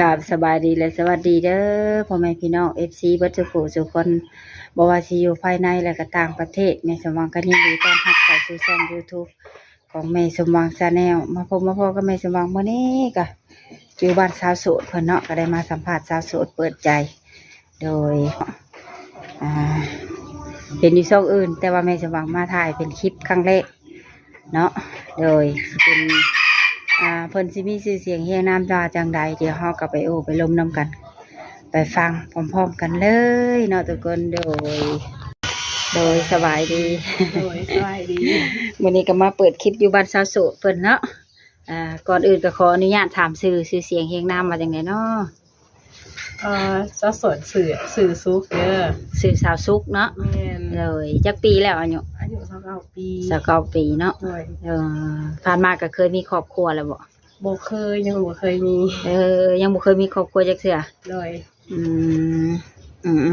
กราบสบายดีและสวัสดีเด้อพ่อแม่พี่น้อง FC เบิดทุกผู้ทุกคนบ่ว่าสิอยู่ภายในและก็ต่างประเทศแม่สมหวังก็ยินดีต้อนรับเข้าสู่ช่อง YouTube ของแม่สมหวัง Channel มาพบมาพอกับแม่สมหวังมื้อนี้ก็อยู่บ้านสาวโสดเพิ่นเนาะก็ได้มาสัมภาษณ์สาวโสดเปิดใจโดยอ่าเป็นอยู่ช่องอื่นแต่ว่าแม่สมหวังมาถ่ายเป็นคลิปครั้งแรกเนาะโดยสิเป็นเพิ่นสิมีชื่อเสียงเฮียงนามตาจังใดเดี๋ยวเฮาก็ไปโอ้ไปลมน้ำกันไปฟังพร้อมๆกันเลยเนาะทุกคนโดยสบายดี โดยสบายดี วันนี้ก็มาเปิดคลิปอยู่บ้านสาวโสดเพิ่นเนาะก่อนอื่นก็ขออนุญาตถามชื่อเสียงเฮียงนามมาจังไดเนาะสาวโสดสื่อซุกเด้อชื่อสาวสุกเนาะแม่นเลยจักปีแล้วอายุ29 ปี 29ปีเนาะโดยผ่านมาก็เคยมีครอบครัวแล้วบ่ยังบ่เคยมียังบ่เคยมีครอบครัวจักเทื่อโดยอื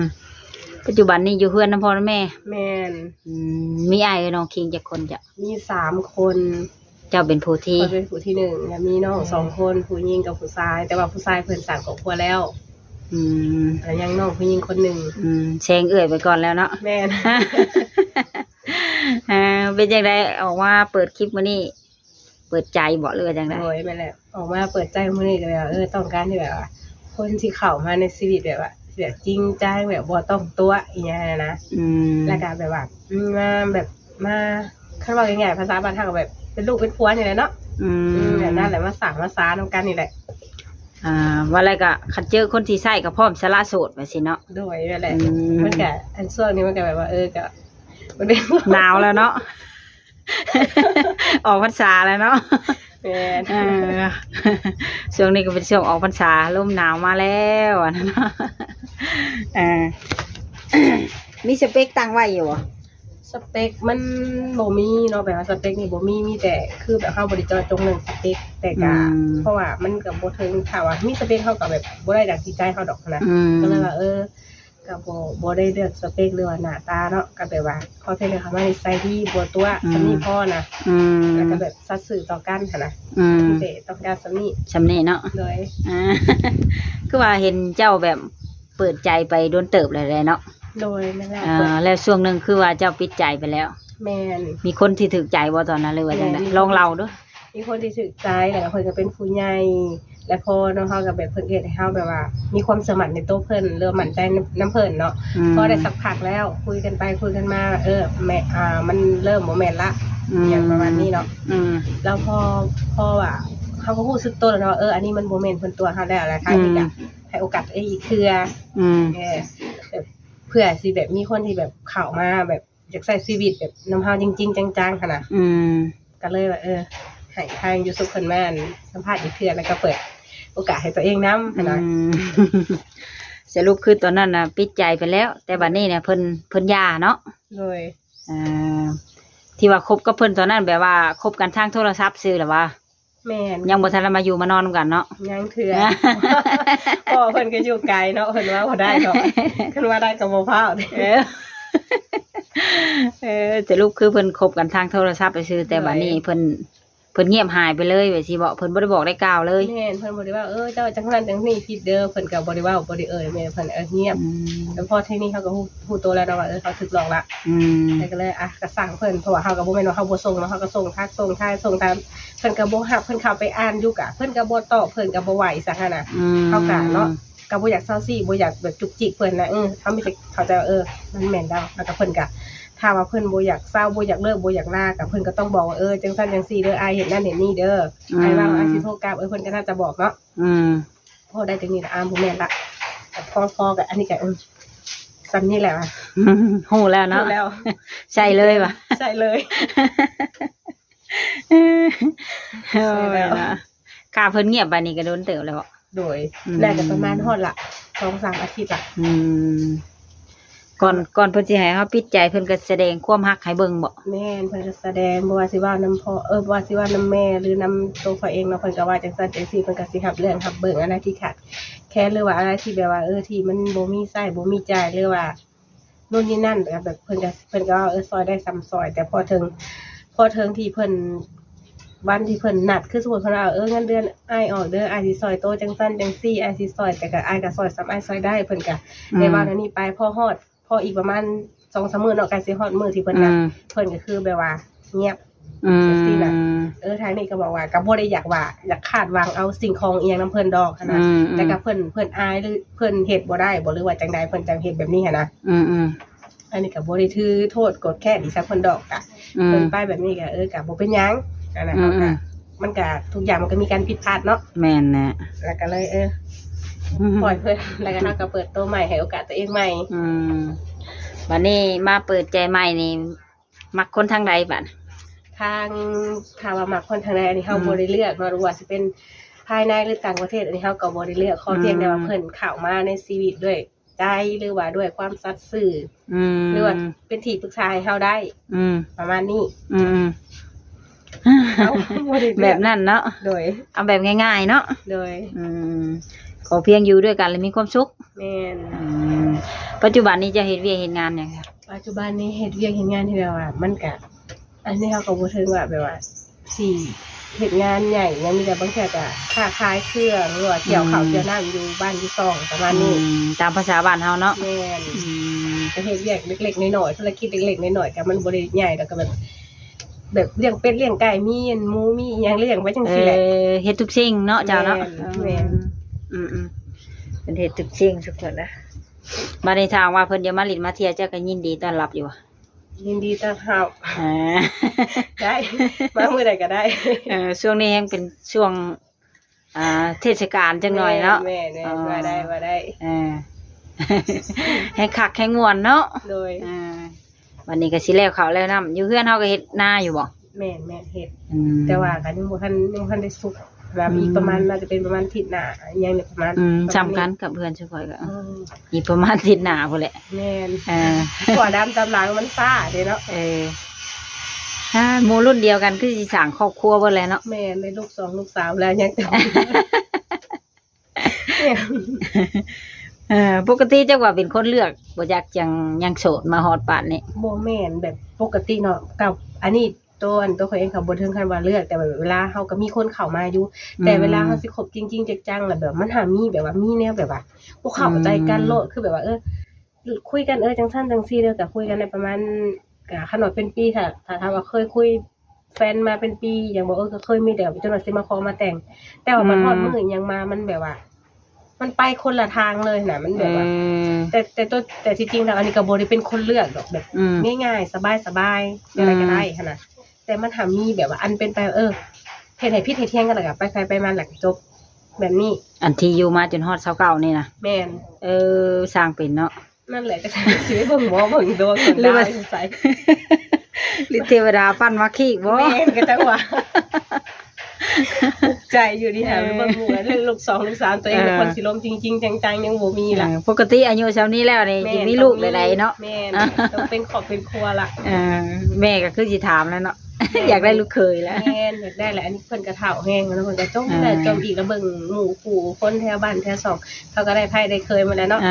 มปัจจุบันนี้อยู่เฮือนน้ำพ่อน้ำแม่แม่นมีอ้ายกับน้องคิงจักคนจ้ะมี3 คน เจ้าเป็นผู้ที่ เป็นผู้ที่1แล้วมีน้อง2 คนผู้หญิงกับผู้ชายแต่ว่าผู้ชายเพิ่นสร้างครอบครัวแล้วแล้วยังน้องผู้หญิงคนหนึ่งแชงเอื้อยไปก่อนแล้วเนาะแม่น เป็นจังไดออกมาเปิดคลิปมื้อนี้เปิดใจบ่หรือว่าจังได๋โดยแม่นแหละออกมาเปิดใจมื้อนี้ก็แบบต้องการที่แบบว่าคนที่เข้ามาในชีวิตแบบว่าแบบจริงใจแบบบ่ต้องตัวอีหยังนะแล้วก็แบบว่ามาแบบมาคันว่าง่ายๆภาษาบ้านเฮาก็แบบเป็นลูกเป็นผัวนี่แหละเนาะแบบนั้นแหละมาสร้างมาสานนำกันนี่แหละว่าอะไรก็คันเจอคนที่ใส่ก็พร้อมสละโสดไปสิเนาะโดยนั่นแหละมันก็อันช่วงนี้มันก็แบบว่าก็มันเป็นหนาวแล้วเนาะ ออกพรรษาแล้วเนาะแม่นช่วงนี้ก็เป็นช่วงออกพรรษาลมหนาวมาแล้วเนาะมีสเปคตั้งไว้อยู่บ่สเปคมันบ่มีเนาะแบบว่าสเปคนี่บ่มีแต่คือแบบเฮาบ่ได้เจาะจงเรื่องสเปคแต่ก็เพราะว่ามันก็บ่ถึงถ้าว่ามีสเปคเฮาก็แบบบ่ได้ดังที่ใจเฮาดอกนะก็เลยว่าก็บ่ได้เลือกสเปคหรือว่าหน้าตาเนาะก็แบบว่าขอแค่เรื่องคำว่านิสัยที่บ่ตัวสำนีพอนะแล้วก็แบบสัตย์ซื่อต่อกันหั่นนะแต่ต้องการสำนีเนาะโดยคือว่าเห็นเจ้าแบบเปิดใจไปโดนเติบเลยเนาะโดยนั่นแหละแล้วช่วงนึงคือว่าเจ้าปิดใจไปแล้วแม่นมีคนที่ถูกใจบ่ตอนนั้นเลยว่าจังได๋ลองเล่าดูมีคนที่ถูกใจแล้วก็เพิ่นก็เป็นผู้ใหญ่และพอน้องเฮาก็แบบเพิ่นเฮ็ดให้เฮาแบบว่ามีความเชื่อมั่นในตัวเพิ่นเริ่มมั่นใจนำเพิ่นเนาะพอได้สักพักแล้วคุยกันไปคุยกันมาแม่มันเริ่มบ่แม่นละอย่างประมาณนี้เนาะแล้วพอว่าเฮาก็รู้สึกตัวแล้วเนาะอันนี้มันบ่แม่นเพิ่นตัวเฮาแล้วแหละค่ะที่จะให้โอกาสอีกเทื่อแบบเพื่อสิแบบมีคนที่แบบเข้ามาแบบอยากใช้ชีวิตแบบนำเฮาจริงๆจังๆคั่นน่ะก็เลยว่าให้ทางยูทูบเพิ่นมาสัมภาษณ์อีกเทื่อแล้วก็เปิดโอกาสให้ตัวเองนำหั่นน่ะสรุปคือตอนนั้นน่ะปิดใจไปแล้วแต่บัดนี้เนี่ยเพิ่นหย่าเนาะโดยที่ว่าคบกับเพิ่นตอนนั้นแบบว่าคบกันทางโทรศัพท์ซื่อหรือว่าแม่นยังบ่ทันมาอยู่มานอนกันเนาะยังเทื่อพ่อเพิ่นก็อยู่ไกลเนาะเพิ่นว่าบ่ได้ดอกเพิ่นว่าได้ก็บ่พาแต่ลูกคือเพิ่นคบกันทางโทรศัพท์ไปซื่อแต่บัดนี้เพิ่นเงียบหายไปเลยว่าสิบอกเพิ่นบ่ได้บอกได้กล่าวเลยแม่นเพิ่นบ่ได้ว่าเจ้าจังนั้นจังนี้ผิดเด้อเพิ่นก็บ่ได้ว่าบ่ได้แม่เพิ่นเงียบแล้วพอทีนี้เขาก็ฮู้ตัวแล้วเนาะว่าเขาถูกหลอกละแต่ก็เลยก็สั่งเพิ่นเพราะว่าเฮาก็บ่แม่นว่าเฮาบ่ส่งเนาะเฮาก็ส่งทักส่งทายส่งตามเพิ่นก็บ่รับเพิ่นเข้าไปอ่านอยู่กะเพิ่นก็บ่ตอบเพิ่นก็บ่ไหวซะหั่นน่ะเฮาก็เนาะก็บ่อยากเซาซี่บ่อยากแบบจุกจิกเพิ่นนะเฮามีแต่เข้าใจมันแม่นแล้วแล้วก็เพิ่นก็ถ้าว่าเพิ่นบ่อยากเศร้าบ่อยากเลิกบ่อยากลากับเพิ่นก็ต้องบอกว่าจังซั่นจังซี่เด้ออ้ายเฮ็ดนั่นเฮ็ดนี่เด้ออ้ายว่าอ้ายสิโทรกลับเพิ่นก็น่าจะบอกเนาะพอได้จังนี้ล่ะบ่แม่นละพอกับอันนี้ก็ซ้ำนี่แหละฮู้แล้วเนาะแล้วใช่เลยว่ะใช่เลยค่ะเพิ่นเงียบบัดนี้ก็โดนเติบแล้วบ่โดยน่าจะประมาณฮอดละ 2-3 อาทิตย์ละก่อนเพิ่นสิให้เฮาปิดใจเพิ่นก็แสดงความรักให้เบิ่งบ่แม่นเพิ่นก็แสดงบ่ว่าสิว่านำพ่อบ่ว่าสิว่านำแม่หรือนำตัวเขาเองเนาะเพิ่นก็ว่าจังซั่นจังซี่เพิ่นก็สิรับเรื่องรับเบิ่งอะไรที่ขาดแค่หรือว่าอะไรที่แบบว่าที่มันบ่มีไส้บ่มีใจหรือว่านู่นนี่นั่นแบบเพิ่นก็ซอยได้ซ้ำซอยแต่พอถึงที่เพิ่น วันที่เพิ่นนัดคือสมมุติเพิ่นว่าเงินเดือนอ้ายออกเด้ออ้ายสิซอยโตจังซั่นจังซี่อ้ายสิซอยแต่ก็อ้ายก็ซอยซ้ำอ้ายซอยได้เพิ่นก็ได้ว่าอันนี้ไปพออีกประมาณ 2-3 มื้อเนาะใกล้สิฮอดมื้อที่เพิ่นนัดเพิ่นก็คือแบบว่าเงียบจังซี่น่ะทางนี้ก็บอกว่าก็บ่ได้อยากคาดหวังเอาสิ่งของอีหยังนำเพิ่นดอกหันนะแต่ก็เพิ่นอายหรือเพิ่นเฮ็ดบ่ได้บ่หรือว่าจังใดเพิ่นจังเฮ็ดแบบนี้หันนะอันนี้ก็บ่ได้ถือโทษโกรธแค้นอีสักเพิ่นดอกก็เพิ่นไปแบบนี้ก็ก็บ่เป็นหยังนั่นน่ะก็มันก็ทุกอย่างมันก็มีการผิดพลาดเนาะแม่นน่ะแล้วก็เลยปล่อยเพิ่นแล้วก็เฮาก็เปิดตัวใหม่ให้โอกาสตัวเองใหม่บัดนี้มาเปิดใจใหม่นี่มักคนทางใดบัดทางถ้าว่ามักคนทางใดอันนี้เฮาบ่ได้เลือกเนาะหรือว่าสิเป็นภายในหรือต่างประเทศอันนี้เฮาก็บ่ได้เลือกขอเพียงแต่ว่าเพิ่นเข้ามาในชีวิตด้วยใจหรือว่าด้วยความสัตย์ซื่อหรือว่าเป็นที่ปรึกษาให้เฮาได้ประมาณนี้แบบนั้นเนาะโดยเอาแบบง่ายๆเนาะโดยขอเพียงอยู่ด้วยกันแล้วมีความสุขแม่นปัจจุบันนี้จะเฮ็ดเวียกเฮ็ดงานหยังคะปัจจุบันนี้เฮ็ดเวียกเฮ็ดงานที่แบบว่ามันก็อันนี้เฮาก็บ่ถึงว่าแบบว่าสิเฮ็ดงานใหญ่ยังมีแต่บางแค่ก็ค้าขายเครื่องหรือว่าเกี่ยวข้าวเกี่ยวน้ำอยู่บ้านอยู่ซ่องประมาณนี้ตามภาษาบ้านเฮาเนาะแม่นก็เฮ็ดเวียกเล็กๆน้อยๆธุรกิจเล็กๆน้อยๆก็มันบ่ได้ใหญ่แล้วก็แบบเลี้ยงเป็ดเลี้ยงไก่มีหมูมีหยังเลี้ยงไว้จังซี่แหละเฮ็ดทุกสิ่งเนาะเจ้าเนาะแม่นเป็นเฮ็ดทุกสิ่งทุกคนนะมาในทางว่าเพิ่นจะมาลิ้นมาเที่ยวเจ้าก็ยินดีต้อนรับอยู่ยินดีต้อนรับได้มามื้อใดก็ได้ช่วงนี้ยังเป็นช่วงเทศกาลจังหน่อยเนาะแม่ๆว่าได้ให้คักให้ม่วนเนาะโดยวันนี้ก็สิแล้วข้าวแล้วน้ำอยู่เฮือนเฮาก็เฮ็ดนาอยู่บ่แม่เฮ็ดแต่ว่าก็ยังบ่ทันได้สุกแบบอีกประมาณน่าจะเป็นประมาณอาทิตย์หน้ายังเนี่ยประมาณสำคัญกับเพื่อนช่วยก็อีกประมาณอาทิตย์หน้าพุ่นแหละแม่นตัวดำตำหลังมันซ่าเด้เนาะถ้าหมู่รุ่นเดียวกันคือสิสร้างครอบครัวเบิดแล้วเนาะแม่นได้ลูก2ลูก3แล้วยังปกติจังว่าเป็นคนเลือกบ่อยากยังโสดมาฮอดปานนี้บ่แม่นแบบปกติเนาะกับอันนี้ตัวเขาเองเขาบ่ถึงขั้นว่าเลือกแต่แบบเวลาเฮาก็มีคนเข้ามาอยู่แต่เวลาเฮาสิคบจริงๆจังๆแล้วแบบมันหามีแบบว่ามีแนวแบบว่าบ่เข้าใจกันโลดคือแบบว่าคุยกันจังซั่นจังซี่เด้อก็คุยกันได้ประมาณก็ขนาดเป็นปีค่ะถ้าว่าเคยคุยแฟนมาเป็นปีอย่างบ่ก็เคยมีแต่จนว่าสิมาขอมาแต่งแต่ว่ามันฮอดมื้อยังมามันแบบว่ามันไปคนละทางเลยน่ะมันแบบว่าแต่จริงๆแล้วอันนี้ก็บ่ได้เป็นคนเลือกดอกแบบง่ายๆสบายๆอะไรก็ได้หั่นน่ะแต่มันหามีแบบว่าอันเป็นไปเฮ็ดให้ผิดให้เที่ยงกันแล้วก็ไปไปมาแล้วจบแบบนี้อันที่อยู่มาจนฮอด29นี่นะแม่นสร้างเป็นเนาะนั่นแหละก็สิไปเบิ่งหมอเบิ่งดวงหรือว่าใส่หรือเทวดาปั้นมาขี้บ่แม่นก็จังว่าใจอยู่ดีหาเบิ่งหมู่แล้วลูก2ลูก3ตัวเองเป็นคนสิล้มจริงๆจังๆยังบ่มีล่ะปกติอายุเท่านี้แล้วนี่สิมีลูกได้ๆเนาะแม่นต้องเป็นครอบเป็นครัวล่ะแม่ก็คือสิถามแล้วเนาะอยากได้ลูกเคยแล้วแม่นอยากได้แหละอันนี้เพิ่นก็เฒ่าแฮงแล้วเพิ่นก็จมได้จมอีกแล้วเบิ่งหมู่คู่คนแถวบ้านแถวซอกเขาก็ได้ไผได้เคยมาแล้วเนาะ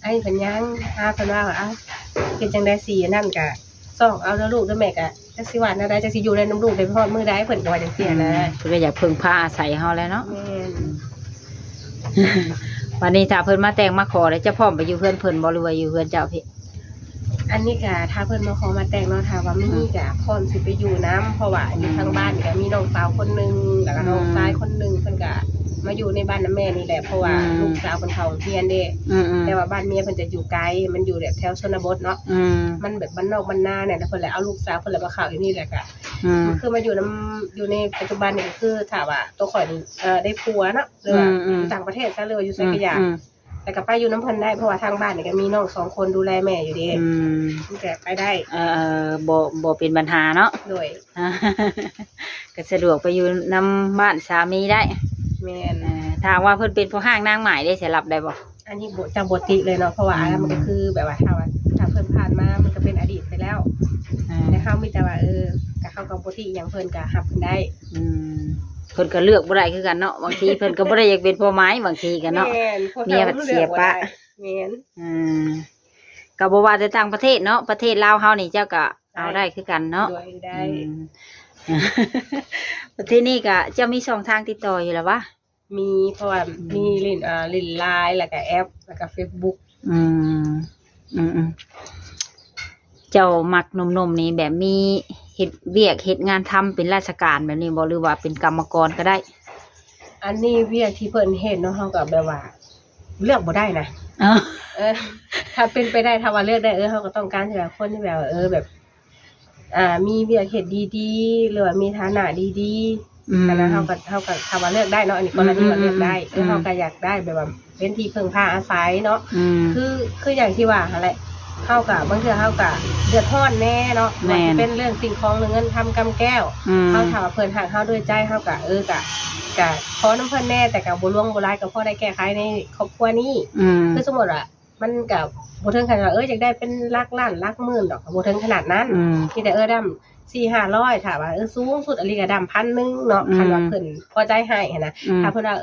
ไอ้เพิ่นยังเพิ่นว่าเฮ็ดจังได๋สินั่นก็ซอกเอาแล้วลูกแล้วแม่ก็จักสิว่าแนวใดจักสิอยู่ได้นำลูกได้ฮอดมื้อใดเพิ่นก็ว่าจังซี่นะเพิ่นก็อยากพึ่งพาอาศัยเฮาแล้วเนาะวันนี้ถ้าเพิ่นมาแต่งมาขอแล้วจะพร้อมไปอยู่เพื่อนเพิ่นบ่หรือว่าอยู่เพื่อนเจ้าพี่อันนี้ก็ถ้าเพิ่นมาขอมาแต่งเนาะถ้าว่ามีก็พร้อมสิไปอยู่นำเพราะว่าอยู่ทางบ้านก็มีน้องสาวคนนึงแล้วก็น้องชายคนนึงเพิ่นก็มาอยู่ในบ้านน้าแม่นี่แหละเพราะว่าลูกสาวเพิ่นเข้าเรียนเด้แต่ว่าบ้านเมียเพิ่นจะอยู่ไกลมันอยู่แบบแถวชนบทเนาะมันแบบบ้านนอกบ้านนาเนี่ยเพิ่นเลยเอาลูกสาวเพิ่นเลยมาเข้าอยู่นี่แหละก็มันคือมาอยู่ในปัจจุบันนี่ก็คือถ้าว่าตัวข่อยได้ผัวเนาะหรือว่าต่างประเทศซะหรือว่าอยู่ไสก็อยากแต่ก็ไปอยู่น้ำเพิ่นได้เพราะว่าทางบ้านนี่ก็มีน้อง2คนดูแลแม่อยู่เด้มันก็ไปได้บ่เป็นปัญหาเนาะโดยก็สะดวกไปอยู่นํบ้านสามีได้แม่นถ้าว่าเพิ่นเป็นพ่อห้างนางหมายได้สิรับได้บ่อันนี้บ่ติเลยเนาะเพราะว่ามันก็คือแบบว่าถ้าเพิ่นผ่านมามันก็เป็นอดีตไปแล้วแต่เฮามีแต่ว่าก็เฮาก็บ่ติหยังเพิ่นก็รับเพิ่นได้เพิ่นก็เลือกบ่ได้คือกันเนาะบางทีเพิ่นก็บ่ได้อยากเป็นพ่อไม้บางทีก็เนาะเมียเสียปะแม่นก็บ่ว่าแต่ต่างประเทศเนาะประเทศลาวเฮานี่เจ้าก็เอาได้คือกันเนาะได้ ที่นี่ก็จะมีช่องทางติดต่ออยู่แล้ววะมีเพราะว่ามีลินไลน์แล้วก็แอปแล้วก็ Facebook อืมเจ้ามักหนุ่มๆนี่แบบมีเฮ็ดเวียกเฮ็ดงานทำเป็นราชการแบบนี้บ่หรือว่าเป็นกรรมกรก็ได้อันนี้เวียกที่เพิ่นเฮ็ดเนาะเฮาก็แบบว่าเลือกบ่ได้นะถ้าเป็นไปได้ถ้าว่าเลือกได้เฮาก็ต้องการที่แบบคนที่แบบแบบมีเวียกเฮ็ดดีๆหรือว่ามีฐานะดีๆฉะนั้นเฮาก็ถ้าว่าเลือกได้เนาะอันนี้กรณีว่าเลือกได้เฮาก็อยากได้แบบว่าเป็นที่พึ่งพาอาศัยเนาะคืออย่างที่ว่าหั่นแหละเฮาก็บางเทื่อเฮาก็เดือดร้อนแน่เนาะว่าสิเป็นเรื่องสิ่งของหรือเงินทำกำแก้วเฮาถ้าว่าเพิ่นฮักเฮาด้วยใจเฮาก็ก็ขอน้ำเพิ่นแน่แต่ก็บ่ล่วงบ่ร้ายก็พอได้แก้ไขในครอบครัวนี้คือสมมุติว่ามันก็บ่ถึงขนาดว่าอยากได้เป็นหลักล้านหลักหมื่นดอกก็บ่ถึงขนาดนั้นที่แต่ดำ4-500ถ้าว่าสูงสุดอลิก็ดำ 1,000 เนาะคันว่าเพิ่นพอใจให้หันนะถ้าเพิ่นว่า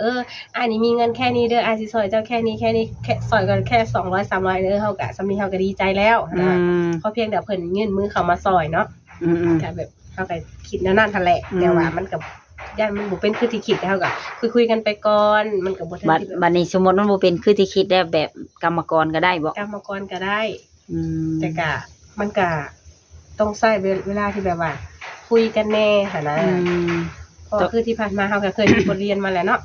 อันนี้มีเงินแค่นี้เด้ออาสิซอยเจ้าแค่นี้แค่ซอยกันแค่200 300เด้อเฮาก็สำนี้เฮาก็ดีใจแล้วนะเพราะเพียงแต่เพิ่นยื่นมือเข้ามาซอยเนาะก็แบบเฮาก็คิดแนวนั้นหั่นแหละแต่ว่ามันก็ย่านมันบ่เป็นคือที่คิดเฮาก็คุยกันไปก่อนมันก็บ่ทันที่บัดนี้สมมุติมันบ่เป็นคือที่คิดได้แบบกรรมกรก็ได้บ่กรรมกรก็ได้แต่ก็มันก็ต้องใช้เวลาที่แบบว่าคุยกันแน่ค่ะนะเพราะคือที่ผ่านมาเขาก็เคยมีบทเรียนมาแล้วเนาะ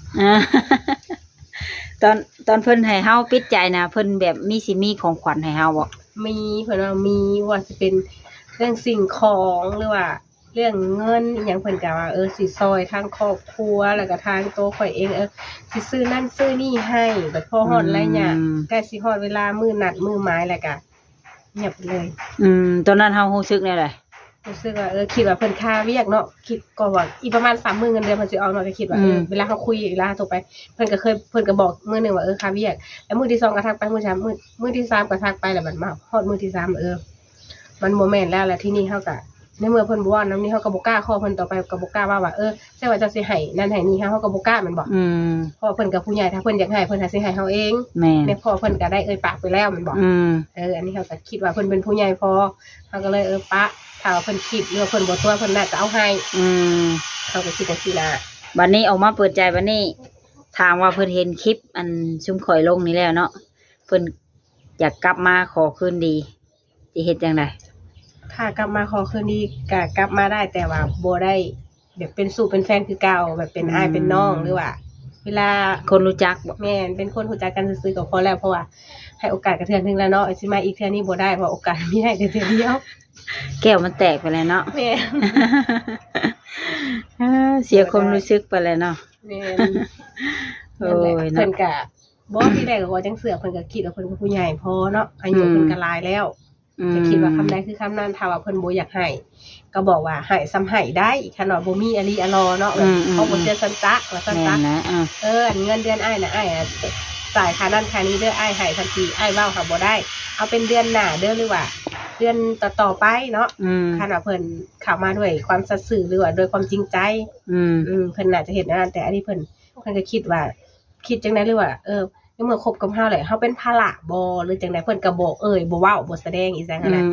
ตอนเพิ่นให้เฮาปิดใจนะเพิ่นแบบมีของขวัญให้เฮาบ่มีเพิ่นว่ามีว่าสิเป็นเรื่องสิ่งของหรือว่าเรื่องเงินอย่างเพิ่นก็ว่าสิซอยทางครอบครัวแล้วก็ทางตัวข่อยเองสิซื้อนั่นซื้อนี่ให้แบบพอฮอดอะไรเนี่ยใกล้สิฮอดเวลามื้อนัดมื้อหมายแล้วก็เงียบเลยตอนนั้นเฮารู้สึกแนวใดรู้สึกว่าคิดว่าเพิ่นค่าเวียกเนาะคิดก็ว่าอีกประมาณ30,000เงินเดือนเพิ่นสิออกเนาะก็คิดว่าเวลาเฮาคุยเวลาโทรไปเพิ่นก็บอกมื้อนึงว่าค่าเวียกแล้วมื้อที่2ก็ทักไปมื้อ3มื้อที่3ก็ทักไปแล้วบัดมาฮอดมื้อที่3มันบ่แม่นแล้วทีนี้เฮาก็ในเมื่อเพิ่นบ่ว่านำนี้เฮาก็บ่กล้าขอเพิ่นต่อไปก็บ่กล้าว่าใช่ว่าเจ้าสิให้นั่นให้นี่เฮาก็บ่กล้าแม่นบ่เพราะเพิ่นก็ผู้ใหญ่ถ้าเพิ่นอยากให้เพิ่นสิให้เฮาเองแม่พอเพิ่นก็ได้ปากไปแล้วแม่นบ่อันนี้เฮาก็คิดว่าเพิ่นเป็นผู้ใหญ่พอเฮาก็เลยปะถ้าเพิ่นคิดหรือเพิ่นบ่ตัวเพิ่นน่าจะเอาให้เขาก็คิดจังซี่นะบัดนี้ออกมาเปิดใจบัดนี้ถามว่าเพิ่นเห็นคลิปอันซุมข่อยลงนี่แล้วเนาะเพิ่นอยากกลับมาขอคืนดีสิเฮ็ดจังได๋ถ้ากลับมาขอคืนดีก็กลับมาได้แต่ว่าบ่ได้แบบเป็นสู่เป็นแฟนคือเก่าแบบเป็นอ้ายเป็นน้องหรือว่าเวลาคนรู้จักแม่นเป็นคนรู้จักกันซื่อๆก็พอแล้วเพราะว่าให้โอกาสกระเทือนนึงแล้วเนาะสิมาอีกเทื่อนี้บ่ได้เพราะโอกาสมีให้แต่เทื่อเดียวแก้วมันแตกไปแล้วเนาะแม่เสียความรู้สึกไปแล้วเนาะแม่โอ้ยเพิ่นก็บ่ที่ได้ก็ว่าจังเสือเพิ่นก็คิดว่าเพิ่นเป็นผู้ใหญ่พอเนาะอายุเพิ่นก็หลายแล้วจะคิดว่าคำใดคือคำนั้นถ้าว่าเพิ่นบ่อยากให้ก็บอกว่าให้ซ้ำให้ได้คันว่าบ่มีอลีอลอเนาะเขาบ่เสียสันจ๊ะว่าสันจ๊ะเงินเดือนอ้ายน่ะอ้ายจ่ายค่านั้นค่านี้เด้ออ้ายให้ทันทีอ้ายเว้าค่ะบ่ได้เอาเป็นเดือนหน้าเด้อหรือว่าเดือนต่อไปเนาะคันว่าเพิ่นเข้ามาด้วยความสัตย์ซื่อหรือว่าด้วยความจริงใจเพิ่นน่าจะเฮ็ดนั่นแต่อันนี้เพิ่นก็คิดว่าคิดจังได๋หรือว่าเมื่อคบกับเฮาแหละเฮาเป็นภาระบ่หรือจังได๋เพิ่นก็บอกบ่เว้าบ่แสดงอีจังนั้นน่ะ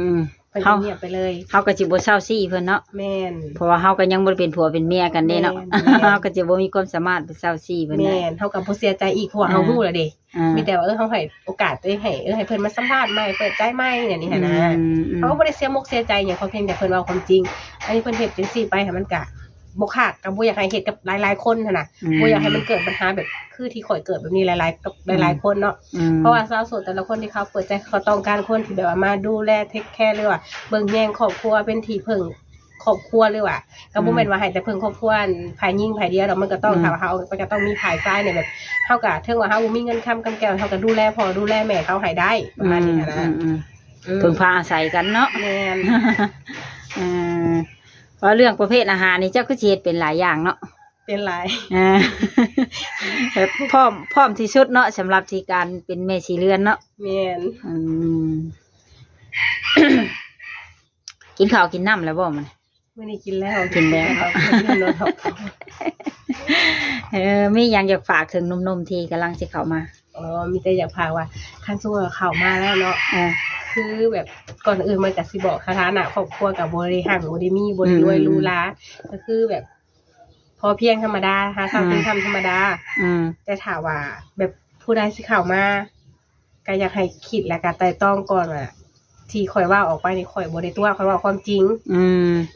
เพิ่นเงียบไปเลยเฮาก็สิบ่เซาซี่เพิ่นเนาะแม่นเพราะว่าเฮาก็ยังบ่ได้เป็นผัวเป็นเมียกันเด้เนาะเฮาก็สิบ่มีความสามารถไปเซาซี่เพิ่นแม่นเฮาก็บ่เสียใจอีกเพราะว่าเฮารู้แล้วเด้มีแต่ว่าเฮาให้โอกาสตัวเองให้เพิ่นมาสัมภาษณ์ใหม่เปิดใจใหม่อย่างนี้หั่นนะเฮาบ่ได้เสียมกเสียใจหยังเขาเพียงแต่เพิ่นเว้าความจริงอันนี้เพิ่นเฮ็ดจังซี่ไปให้มันก็บ่คักก็บ่อยากให้เฮ็ดกับหลายๆคนหั่นน่ะบ่อยากให้มันเกิดปัญหาแบบคือที่ข่อยเกิดแบบนี้หลายๆกับหลายๆคนเนาะเพราะว่าสาวโสดแต่ละคนที่เขาเปิดใจเขาต้องการคนที่แบบว่ามาดูแลเทคแคร์หรือว่าเบิ่งแยงครอบครัวเป็นที่พึ่งครอบครัวหรือว่าก็บ่แม่นว่าให้แต่พึ่งครอบครัวภายยิ่งภายเดียวดอกมันก็ต้องถ้าว่าเฮาก็ต้องมีภายซ้ายเนี่ยแบบเฮาก็ถึงว่าเฮาบ่มีเงินค้ำกำแก้วเฮาก็ดูแลพ่อดูแลแม่เขาให้ได้ประมาณนี้นะพึ่งพาอาศัยกันเนาะแม่นเพราะเรื่องประเภทอาหารนี่เจ้าก็สิเฮ็ดเป็นหลายอย่างเนาะเป็นหลายพร้อมที่สุดเนาะสำหรับที่การเป็นแม่สีเรือนเนาะแม่นกินข้าวกินน้ำแล้วบ่มันมื้อนี้กินแล้วมีหยังอยากฝากถึงหนุ่มๆที่กำลังสิเข้ามา มีแต่อยากพากว่าคันสมมุติว่าเข้ามาแล้วเนาะคือแบบก่อนอื่นมันก็สิบอกสถานะครอบครัวก็บ่ได้ห่างบ่ได้มีบ่ได้รวยหรูหราก็คือแบบพอเพียงธรรมดาหาเช้ากินค่ำธรรมดาแต่ถ้าว่าแบบผู้ใดสิเข้ามาก็อยากให้คิดแล้วก็ไตร่ตรองก่อนว่าที่ข่อยว่าออกไปนี่ข่อยบ่ได้ตัวข่อยว่าความจริง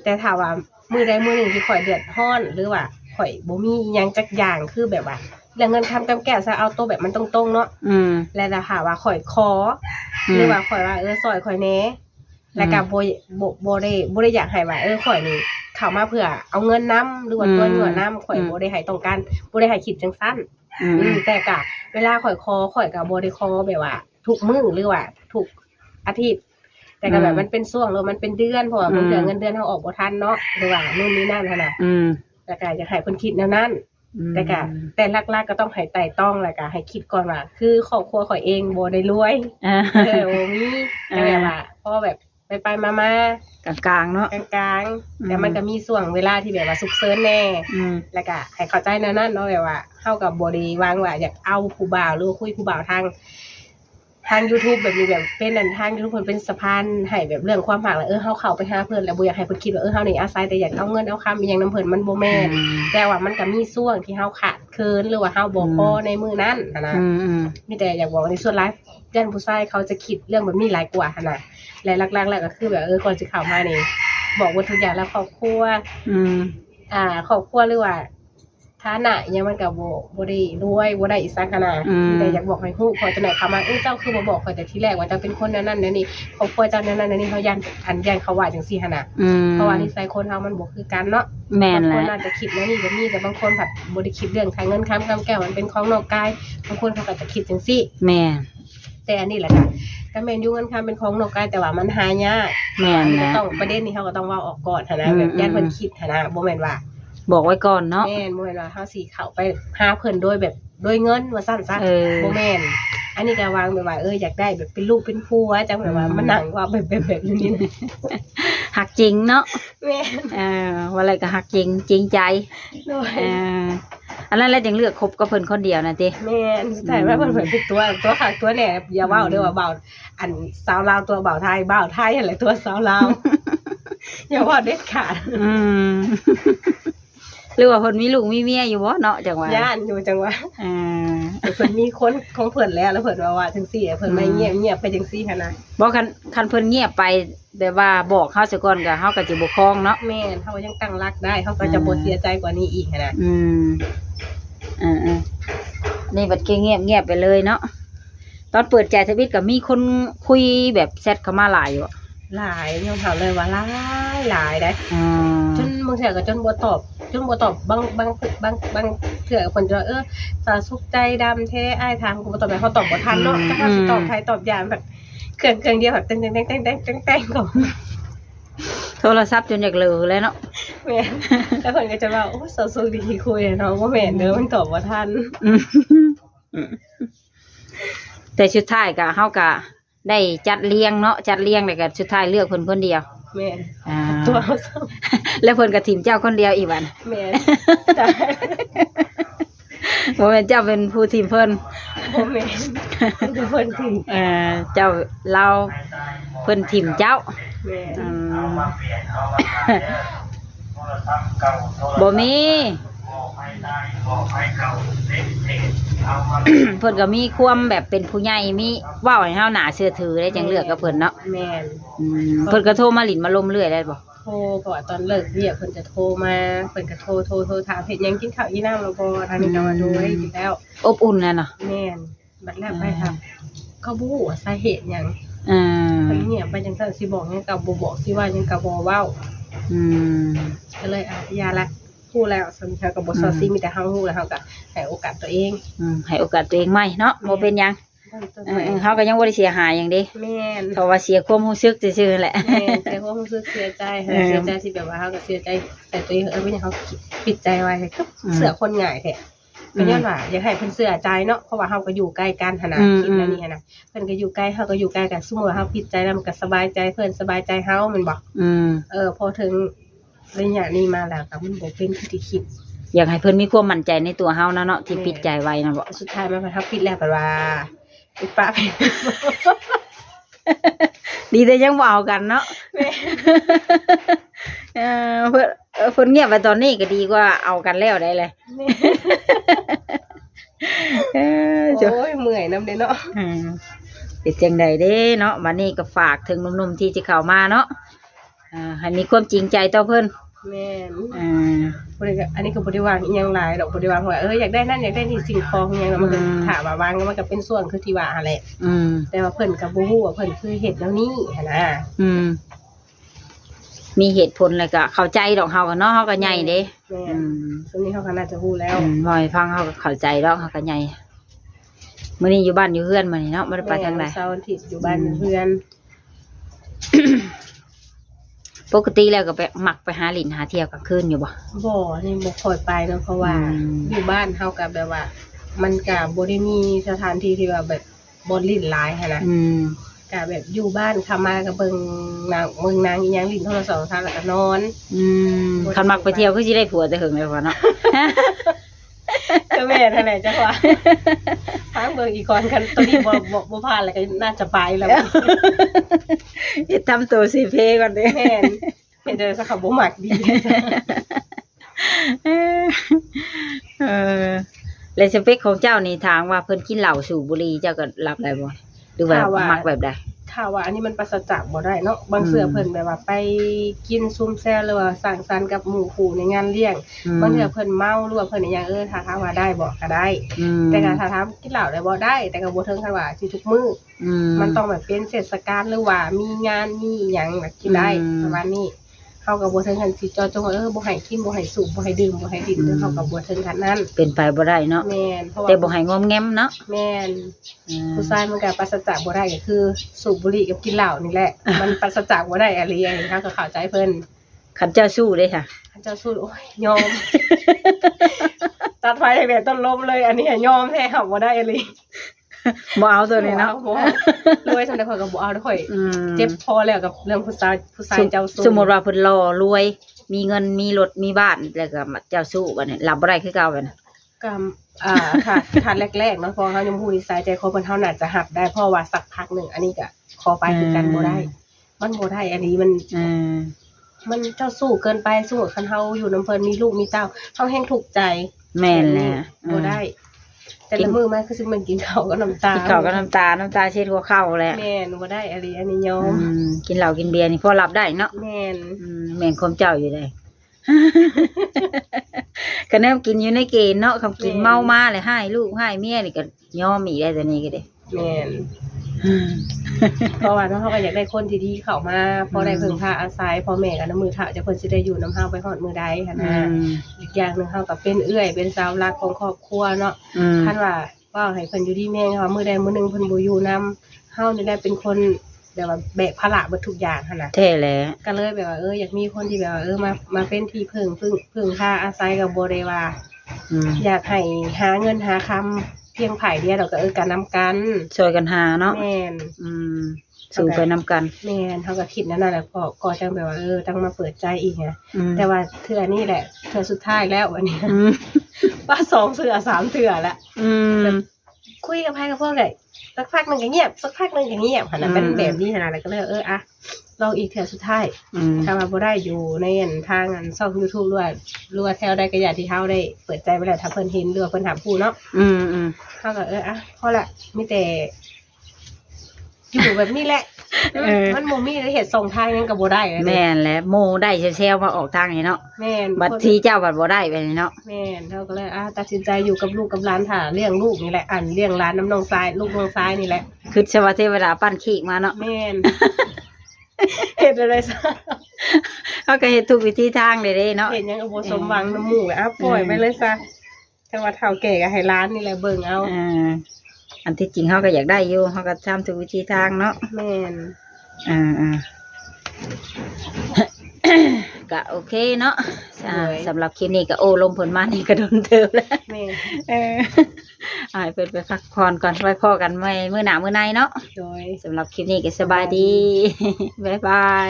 แต่ถ้าว่ามื้อใดมื้อหนึ่งที่ข่อยเดือดร้อนหรือว่าข่อยบ่มีอิหยังจักอย่างคือแบบว่าเรื่องเงินคำกำแก้วซะเอาตัวแบบมันตรงๆเนาะและถ้าหาว่าข่อยขอหรือว่าข่อยว่าซอยข่อยแหน่แล้วก็บ่ได้อยากให้ว่าข่อยนี่เข้ามาเพื่อเอาเงินนำหรือว่าตัวหยั่วนำข่อยบ่ได้ให้ต้องการบ่ได้ให้คิดจังซั่นแต่ก็เวลาข่อยขอข่อยก็บ่ได้ขอแบบว่าทุกมื้อหรือว่าทุกอาทิตย์แต่ก็แบบมันเป็นช่วงหรือมันเป็นเดือนเพราะว่าบางเดือนเงินเดือนเฮาออกบ่ทันเนาะหรือว่านู่นนี่นั่นหั่นน่ะแล้วก็อยากให้เพิ่นคิดแนวนั้นแต่หลักๆก็ต้องให้ไต่ต้องแล้วก็ให้คิดก่อนว่าคือครอบครัวข่อยเองบ่ได้รวยบ่มีแต่แบบว่าพอแบบไปๆมาๆกลางๆเนาะกลางๆแต่มันก็มีช่วงเวลาที่แบบว่าฉุกเฉินแน่แล้วก็ให้เข้าใจแนวนั้นเนาะแบบว่าเฮาก็บ่ได้วางว่าอยากเอาผู้บ่าวหรือคุยผู้บ่าวทาง YouTube แบบนี้แบบเป็นอันทาง YouTube เพิ่นเป็นสะพานให้แบบเรื่องความรักแล้วเฮาเข้าไปหาเพิ่นแล้วบ่อยากให้เพิ่นคิดว่าเฮานี่อาศัยแต่อยากเอาเงินเอาคำอีหยังนำเพิ่นมันบ่แม่นแต่ว่ามันก็มีช่วงที่เฮาขาดเคินหรือว่าเฮาบ่พอในมื้อนั้นนะมีแต่อยากบอกว่าในส่วนหลายย่านผู้ชายเขาจะคิดเรื่องแบบนี้หลายกว่าหั่นน่ะและหลักๆแล้วก็คือแบบก่อนสิเข้ามานี่บอกว่าทุกอย่างแล้วครอบครัวครอบครัวหรือว่าฐานะยังมันก็บ่ได้รวยบ่ได้อีสักขนาดแต่อยากบอกให้ฮู้พอจังได๋เข้ามาเจ้าคือบ่บอกข่อยแต่ทีแรกว่าเจ้าเป็นคนนั้นๆนี่ครอบครัวเจ้านั้นๆนี่เฮาย่านเขาว่าจังซี่หั่นน่ะเพราะว่านิสัยคนเฮามันบ่คือกันเนาะแม่นแหละบางคนอาจจะคิดแล้วนี่ก็มีแต่บางคนแบบบ่ได้คิดเรื่องทางเงินคำกำแก้วมันเป็นของนอกกายบางคนเขาก็จะคิดจังซี่แม่แต่อันนี้แหละค่ะก็แม่นอยู่เงินคำเป็นของนอกกายแต่ว่ามันหายากแม่นนะต้องประเด็นนี้เฮาก็ต้องเว้าออกก่อนหั่นนะแบบย่านเพิ่นคิดหั่นนะบ่แม่นว่าบอกไว้ก่อนเนาะแม่นบ่แม่นว่าเฮาสิเข้าไปหาเพิ่นโดยแบบโดยเงินว่าซั่นซะบ่แม่นอันนี้ก็วางแบบว่าอยากได้แบบเป็นลูกเป็นผัวจังแบบว่ามันหนังว่าแบบนี้นะฮักจริงเนาะแม่นว่าอะไรก็ฮักจริงจริงใจอันนั้นแหละจังเลือกคบกับเพิ่นคนเดียวน่ะติแม่นใช่ว่าเพิ่นเป็นตัวคักตัวแหน่อย่าเว้าเด้อว่าเบาอันสาวลาวตัวเบาไทยนั่นแหละตัวสาวลาวอย่าเว้าเด็ดขาดหรือว่าเพิ่นมีลูกมีเมียอยู่บ่เนาะจังว่าย่านอยู่จังว่าเพิ่นมีคนของเพิ่นแล้วเพิ่นว่าจังซี่เพิ่นไม่เงียบไปจังซี่หั่นน่ะบ่คันเพิ่นเงียบไปแบบว่าบอกเฮาซะก่อนก็เฮาก็สิบ่คล้องเนาะแม่นเฮายังตั้งรักได้เฮาก็จะบ่เสียใจกว่านี้อีกหั่นน่ะนี่บัดเงียบไปเลยเนาะตอนเปิดใจทวิตก็มีคนคุยแบบแชทเข้ามาหลายอยู่หลายยอมถามเลยว่าหลายได้จนบางเทื่อก็จนบ่ตอบบางเทื่อเพิ่นจะสาสุขใจดำแท้อ้ายถามกูบ่ตอบได้เขาตอบบ่ทันเนาะจักว่าสิตอบไผตอบอย่างแบบเครื่องเดียวแบบเต้งๆๆๆๆก็โทรศัพท์จนอยากเหลือแล้วเนาะแม่นแล้วเพิ่นก็จะว่าโอ้สาสุขดีที่คุยเนาะบ่แม่นเด้อมันตอบบ่ทันแต่สุดท้ายก็เฮาก็ได้จัดเรียงเนาะจัดเรียงแล้วก็สุดท้ายเลือกเพิ่นคนเดียวแม่นตัวเฮาแล้วเพิ่นก็ถิ่มเจ้าคนเดียวอีกบัดแม่นบ่แม่นเจ้าเป็นผู้ถิ่มเพิ่นบ่แม่นเพิ่นถิ่มเจ้าเราเพิ่นถิ่มเจ้าแม่นบ่มีเพิ่นก็มีความแบบเป็นผู้ใหญ่มีเว้าให้เฮาน่าเชื่อถือได้จังเลือกกับเพิ่นเนาะแม่นเพิ่นก็โทรมาหลินมาลมเรื่อยได้บ่โทรเพราะว่าตอนเลิกเรียกเพิ่นจะโทรมาเพิ่นก็โทรถามเฮ็ดหยังกินข้าวอีน้ำแล้วบ่ทางนี้ก็ว่าด้วยอยู่แล้วอบอุ่นน่ะเนาะแม่นบัดแล้วไปครับเขาบ่ฮู้ว่าสาเหตุหยังเพิ่นเงียบไปจังซั่นสิบอกหยังก็บ่บอกสิว่าหยังก็บ่เว้าก็เลยอย่าละฮู้แล้วสัญญากับบ่ซอซี่มีแต่เฮาฮู้แล้วเฮาก็ให้โอกาสตัวเองให้โอกาสตัวเองใหม่เนาะบ่เป็นหยังเฮาก็ยังบ่ได้เสียหายหยังเด้แม่นเพราะว่าเสียความรู้สึกซื่อๆแหละแม่นเสียความรู้สึกเสียใจที่แบบว่าเฮาก็เสียใจแต่ตัวเองเป็นหยังเฮาปิดใจไว้ก็เสือคนง่ายแท้ก็ย้อนว่าอยากให้เพิ่นเชื่อใจเนาะเพราะว่าเฮาก็อยู่ใกล้กันหั่นน่ะคิดแล้วนี่หั่นน่ะเพิ่นก็อยู่ใกล้เฮาก็อยู่ใกล้กันสมมุติว่าเฮาปิดใจแล้วมันก็สบายใจเพิ่นสบายใจเฮาแม่นบ่พอถึงระยะนี้มาแล้วก็มันบ่เป็นที่คิด อยากให้เพิ่นมีความมั่นใจในตัวเฮานะเนาะที่ปิดใจไว้นะบ่ สุดท้ายมันก็ทับปิดแล้วแบบว่าปิดปะไป ดีแต่ยังบ่เอากันเนาะ แม่ เพิ่นเงียบไปตอนนี้ก็ดีกว่าเอากันแล้วได้เลย โอ้ยเมื่อยน้ำเด้เนาะ เป็นจังใดเด้เนาะวันนี้ก็ฝากถึงหนุ่มๆที่จะเข้ามาเนาะให้มีความจริงใจต่อเพิ่น แม่อันนี้ก็บริวารอีหยังหลายดอกบริวารว่าอยากได้นั่นอยากได้ที่สิ่งของอีหยังแล้วมันก็ถามว่าวางมันก็เป็นส่วนคือที่ว่าแหละแต่ว่าเพิ่นก็บ่ฮู้ว่าเพิ่นคือเฮ็ดแล้วนี่หั่นน่ะมีเหตุผลอะไรก็เข้าใจดอกเฮาก็เนาะเฮาก็ใหญ่เด้ส่วนนี้เฮาก็น่าจะฮู้แล้วบ่ให้ฟังเฮาก็เข้าใจดอกเฮาก็ใหญ่มื้อนี้อยู่บ้านอยู่เฮือนมื้อนี้เนาะบ่ได้ไปทางใดเสาร์อาทิตย์อยู่บ้านอยู่เฮือน ปกติแล้วก็ไปมักไปหาหลินหาเที่ยวกลางคืนอยู่บ่นี่บ่ค่อยไปเนาะเพราะว่าอยู่บ้านเฮาก็แบบว่ามันก็บ่ได้มีสถานที่ที่ว่าแบบบ่ลิ้นหลายหั่นน่ะก็แบบอยู่บ้านเข้ามาก็เบิ่งหนังอีหยังลิ้นโทรศัพท์แล้วก็นอนคันมักไปเที่ยวคือสิได้ผัวแต่หึงแล้วเนาะก็แม่นั่นแหละจังว่าทางเบิ่งอีกก่อนคันตัวนี้บ่ผ่านแล้วก็น่าจะไปแล้วทำตัวสิเพก่อนเด้แม่นเฮ็ดได้สักบ่มักดีแล้วสเปคของเจ้านี่ถามว่าเพิ่นกินเหล้าสูบบุหรี่เจ้าก็รับได้บ่หรือว่ามักแบบใดถ้าว่าอันนี้มันปราศจากบ่ได้เนาะบางเทื่อเพิ่นแบบว่าไปกินซุ่มแซ่หรือว่าสังสรรค์กับหมู่คู่ในงานเลี้ยงบางเทื่อเพิ่นเมาหรือว่าเพิ่นอีหยังถ้าถามว่าได้บ่ก็ได้แต่ถ้าถามกินเหล้าได้บ่ได้แต่ก็บ่ถึงขั้นว่าสิทุกมื้อมันต้องแบบเป็นเทศกาลหรือว่ามีงานมีอีหยังแบบกินได้ประมาณนี้เฮาก็บ่ถึงขั้นสิเจาะจงว่าบ่ให้กินบ่ให้สูบบ่ให้ดื่มบ่ให้ดิ้นเฮาก็บ่ถึงขั้นนั้นเป็นไปบ่ได้เนาะแม่นเพราะว่าแต่บ่ให้งอมแงมเนาะแม่นผู้ชายมันก็ปราศจากบ่ได้ก็คือสูบบุหรี่กับกินเหล้านี่แหละมันปราศจากบ่ได้อะไรอย่างนี้เฮาก็เข้าใจเพิ่นคันเจ้าสู้เด้ค่ะคันเจ้าสู้โอ้ยยอมตัดไฟตั้งแต่ต้นลมเลยอันนี้ยอมแท้เฮาบ่ได้อะไรบ่เอาตัวนี้เนาะรวยสำหรับข่อยก็บ่เอาเด้อข่อยเจ็บพอแล้วกับเรื่องผู้ชายเจ้าสู้สมมุติว่าเพิ่นรอรวยมีเงินมีรถมีบ้านแล้วก็เจ้าสู้บัดนี้รับบ่ได้คือเก่าบัดนี้ก็ค่ะแรกๆเนาะพอเฮายังฮู้นิสัยใจคอเพิ่นเฮาน่าจะรับได้เพราะว่าสักพักนึงอันนี้ก็ขอไปคือกันบ่ได้มันบ่ได้อันนี้มันเจ้าสู้เกินไปสู้คันเฮาอยู่นำเพิ่นมีลูกมีเต้าเฮาแฮงทุกข์ใจแม่นแหละบ่ได้แต่ละมื้อมาคือสิมันกินข้าวกับน้ำตากินข้าวกับน้ำตาเช็ดหัวเข่าแหละแม่นบ่ได้อันนี้ยอมกินเหล้ากินเบียร์นี่พอรับได้เนาะแม่นแม่นความเจ้าอยู่ได้ก็แนวกินอยู่ในเกณฑ์เนาะคำกินเมามาเลยให้ลูกให้เมียนี่ก็ยอมอีกได้แต่นี่ก็ได้แม่นเพราะว่าเฮาก็อยากได้คนที่ดีเข้ามาพอได้พึ่งพาอาศัยพ่อแม่ก็นำมือเฒ่าจะเพิ่นสิได้อยู่นำเฮาไปฮอดมื้อใดหั่นน่ะอีกอย่างนึงเฮาก็เป็นเอื้อยเป็นสาวรักของครอบครัวเนาะคันว่าให้เพิ่นอยู่ดีแม่งว่ามื้อใดมื้อนึงเพิ่นบ่อยู่นำเฮานี่ได้เป็นคนแบบว่าแบกภาระเบิดทุกอย่างหั่นน่ะแท้แหละก็เลยแบบว่าอยากมีคนที่แบบว่ามาเป็นที่พึ่งพาอาศัยก็บ่ได้ว่าอยากให้หาเงินหาคำเพียงไผเดียวเราก็กันนำกันช่วยกันหาเนาะแม่นสู้ไปนำกันแม่นเฮาก็คิดนั่นแหละก็จังแบบว่าต้องมาเปิดใจอีกไงแต่ว่าเทื่อนี้แหละเทื่อสุดท้ายแล้วอันนี้ว่า2เทื่อ3เทื่อแล้วคุยกับไผกับพวกได้สักพักนึงก็เงียบสักพักนึงก็เงียบหั่นน่ะมันแบบนี้หั่นน่ะแล้วก็เลยลองอีกเทื่อสุดท้ายถ้าว่าบ่ได้อยู่ในทางช่อง YouTube ด้วยแถวได้ก็อย่าที่เฮาได้เปิดใจไว้แล้วถ้าเพิ่นเห็นหรือว่าเพิ่นถามผู้เนาะเฮาก็พอละมีแต่อยู่แบบนี้แหละมันบ่มีเฮ็ดส่งทางยังก็บ่ได้แม่นแหละโมได้แซวๆมาออกทางนี่เนาะแม่นบัดที่เจ้าบัดบ่ได้ไปนี่เนาะแม่นเฮาก็เลยตัดสินใจอยู่กับลูกกับหลานถ้าเลี้ยงลูกนี่แหละเลี้ยงหลานน้ำน้องทรายลูกน้องทรายนี่แหละคือสวัสดิ์เทวดาปั้นขี้มาเนาะแม่นเฮ็ดอะไรซะเฮาก็เฮ็ดทุกวิธีทางเลยเด้เนาะเห็นยังบ่สมหวังน้ำหมู่ปล่อยไปเลยซะจังว่าเฒ่าแก่ก็ให้หลานนี่แหละเบิ่งเอาอันที่จริงเขาก็อยากได้อยู่เขาก็ทำทุกวิธีทางเนาะแม่นก็โอเคเนาะสำหรับคลิปนี้ก็โอ้ลมผลมานี่ก็โดนเติมแล้วแม่เพิ่นไปพักผ่อนก่อนไว้พ่อกันมื้อหน้ามื้อในเนาะโดยสำหรับคลิปนี้ก็สบายดีบ๊ายบาย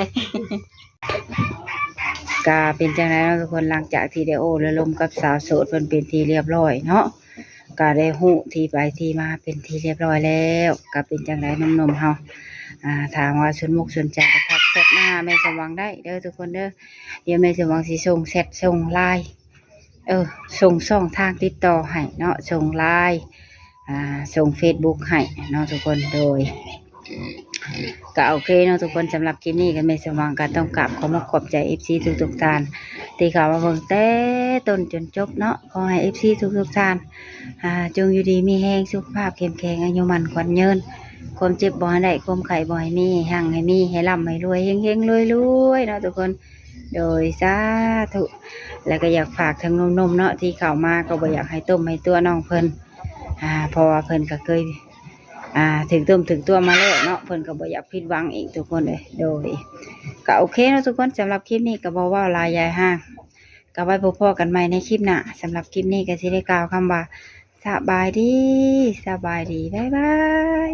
กาเป็นจังไดเนาะทุกคนหลังจากที่ได้โอ้และลมกับสาวโสดเพิ่นเป็นที่เรียบร้อยเนาะก็ได้ฮู้ที่ไปที่มาเป็นที่เรียบร้อยแล้วก็เป็นจังไดหนุ่มๆเฮาถามว่าสนมุกสนใจก็ทักแชทมาแม่สมหวังได้เด้อทุกคนเด้อเดี๋ยวแม่สมหวังสิส่งแชทส่งไลน์ส่งช่องทางติดต่อให้เนาะส่งไลน์ส่ง Facebook ให้เนาะทุกคนโดยก็โอเคเนาะทุกคนสำหรับคลิปนี้ก็ไม่สว่างก็ต้องกราบขอมาขอบใจ FC ทุกท่านที่เข้ามาเบิ่งแต่ต้นจนจบเนาะขอให้ FC ทุกท่านจงอยู่ดีมีแรงสุขภาพเข้มแข็งอายุมั่นขวัญยืนความเจ็บบ่ให้ได้ความไข้บ่ให้มีหั่งให้มีให้ร่ำให้รวยเฮงๆรวยๆเนาะทุกคนโดยสาธุแล้วก็อยากฝากทางนมๆเนาะที่เข้ามาก็บ่อยากให้ต้มให้ตัวน้องเพิ่นเพราะว่าเพิ่นก็เคยถึงต้มถึงตัวมาแล้วเนาะเพิ่นก็บ่อยากผิดหวังอีกทุกคนเลยโดยก็โอเคเนาะทุกคนสำหรับคลิปนี้ก็บ่ว่าลายยายห้างก็ไว้พบกันใหม่ในคลิปหน้าสำหรับคลิปนี้ก็สิได้กล่าวคำว่าสบายดีบ๊ายบาย